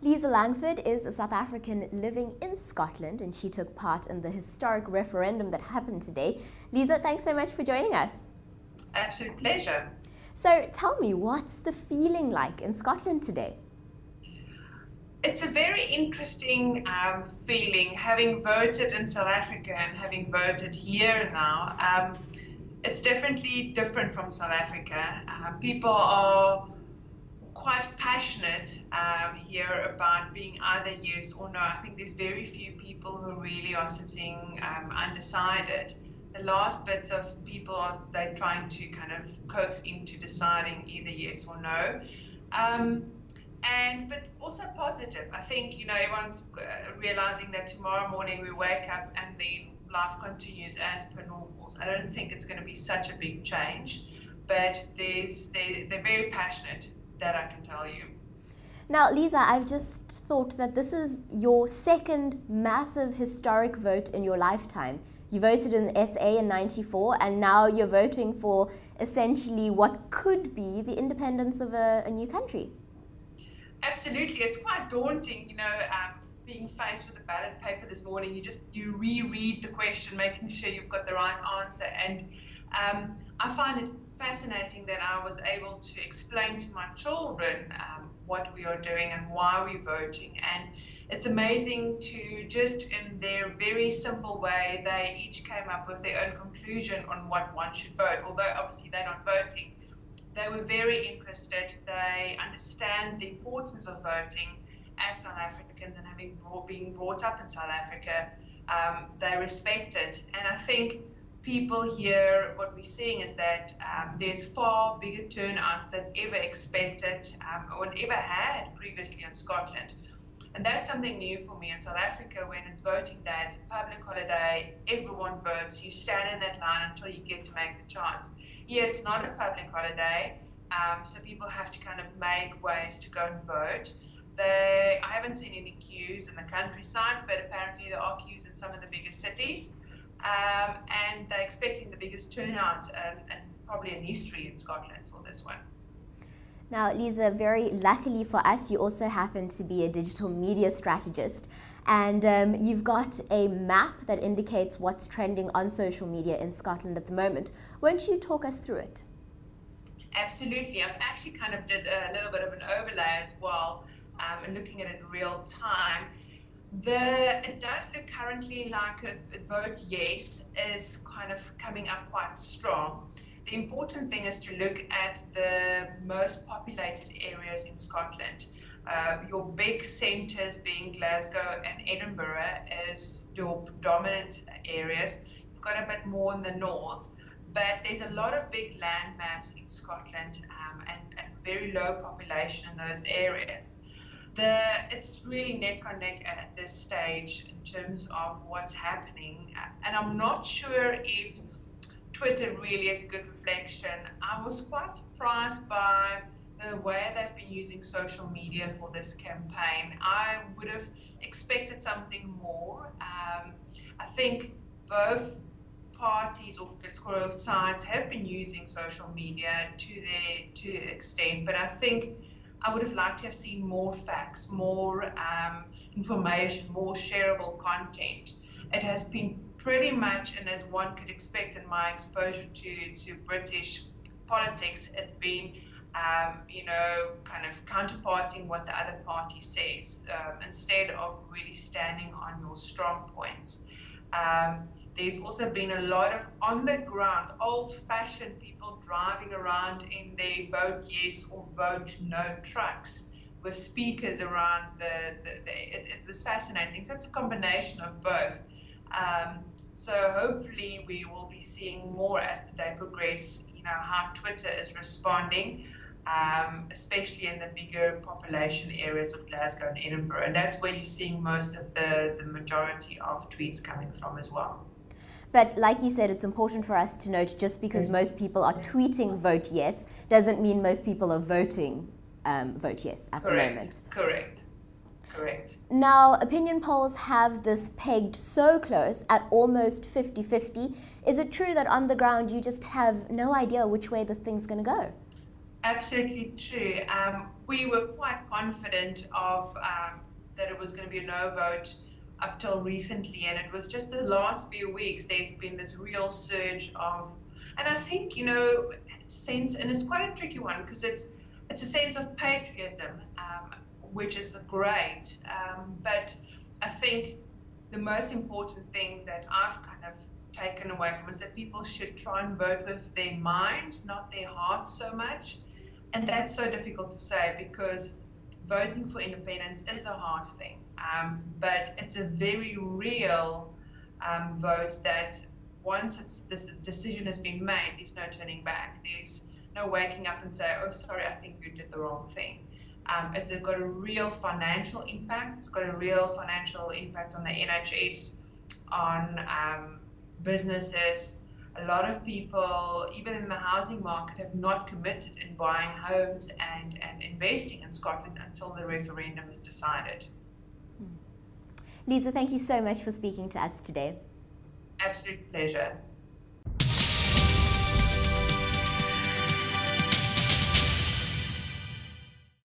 Lisa Langford is a South African living in Scotland, and she took part in the historic referendum that happened today. Lisa, thanks so much for joining us. Absolute pleasure. So tell me, what's the feeling like in Scotland today? It's a very interesting feeling, having voted in South Africa and having voted here now. It's definitely different from South Africa. People are quite passionate here about being either yes or no. I think there's very few people who really are sitting undecided. The last bits of people they're trying to kind of coax into deciding either yes or no. But also positive. I think, everyone's realizing that tomorrow morning we wake up and then life continues as per normals. I don't think it's going to be such a big change, but they're very passionate, that I can tell you. Now, Lisa, I've just thought that this is your second massive historic vote in your lifetime. You voted in SA in '94, and now you're voting for essentially what could be the independence of a new country. Absolutely, it's quite daunting, being faced with a ballot paper this morning. You reread the question, making sure you've got the right answer, and I find it fascinating that I was able to explain to my children what we are doing and why we're voting. And it's amazing to just, in their very simple way, they each came up with their own conclusion on what one should vote. Although obviously they're not voting, they were very interested. They understand the importance of voting as South Africans, and having been brought up in South Africa, they respect it. And I think people here, what we're seeing is that there's far bigger turnouts than ever expected or ever had previously in Scotland. And that's something new for me in South Africa. When it's voting day, it's a public holiday, everyone votes, you stand in that line until you get to make the chance. Here it's not a public holiday, so people have to kind of make ways to go and vote. I haven't seen any queues in the countryside, but apparently there are queues in some of the biggest cities. And they're expecting the biggest turnout and probably in history in Scotland for this one. Now, Lisa, very luckily for us, you also happen to be a digital media strategist, and you've got a map that indicates what's trending on social media in Scotland at the moment. Won't you talk us through it? Absolutely. I've actually kind of did a little bit of an overlay as well, and looking at it in real time. It does look currently like a vote yes is kind of coming up quite strong. The important thing is to look at the most populated areas in Scotland. Your big centres being Glasgow and Edinburgh is your predominant areas. You've got a bit more in the north, but there's a lot of big landmass in Scotland and very low population in those areas. It's really neck on neck at this stage in terms of what's happening, and I'm not sure if Twitter really is a good reflection. I was quite surprised by the way they've been using social media for this campaign. I would have expected something more. I think both parties, or let's call it sides, have been using social media to an extent, but I think I would have liked to have seen more facts, more information, more shareable content. It has been pretty much, and as one could expect in my exposure to British politics, it's been, kind of counterparting what the other party says instead of really standing on your strong points. There's also been a lot of on the ground, old-fashioned people driving around in their vote yes or vote no trucks with speakers around it was fascinating. So it's a combination of both. So hopefully we will be seeing more as the day progresses, how Twitter is responding, especially in the bigger population areas of Glasgow and Edinburgh. And that's where you're seeing most of the majority of tweets coming from as well. But like you said, it's important for us to note, just because most people are tweeting vote yes, doesn't mean most people are voting vote yes at the moment. Correct. Now, opinion polls have this pegged so close at almost 50-50. Is it true that on the ground you just have no idea which way this thing's going to go? Absolutely true. We were quite confident of that it was going to be a no vote up till recently, and it was just the last few weeks there's been this real surge of, and I think, you know, sense, and it's quite a tricky one because it's a sense of patriotism, which is great, but I think the most important thing that I've kind of taken away from is that people should try and vote with their minds, not their hearts so much. And that's so difficult to say because voting for independence is a hard thing, but it's a very real vote that once this decision has been made, there's no turning back. There's no waking up and say, oh, sorry, I think you did the wrong thing. It's got a real financial impact. It's got a real financial impact on the NHS, on businesses. A lot of people, even in the housing market, have not committed in buying homes and investing in Scotland until the referendum is decided. Lisa, thank you so much for speaking to us today. Absolute pleasure.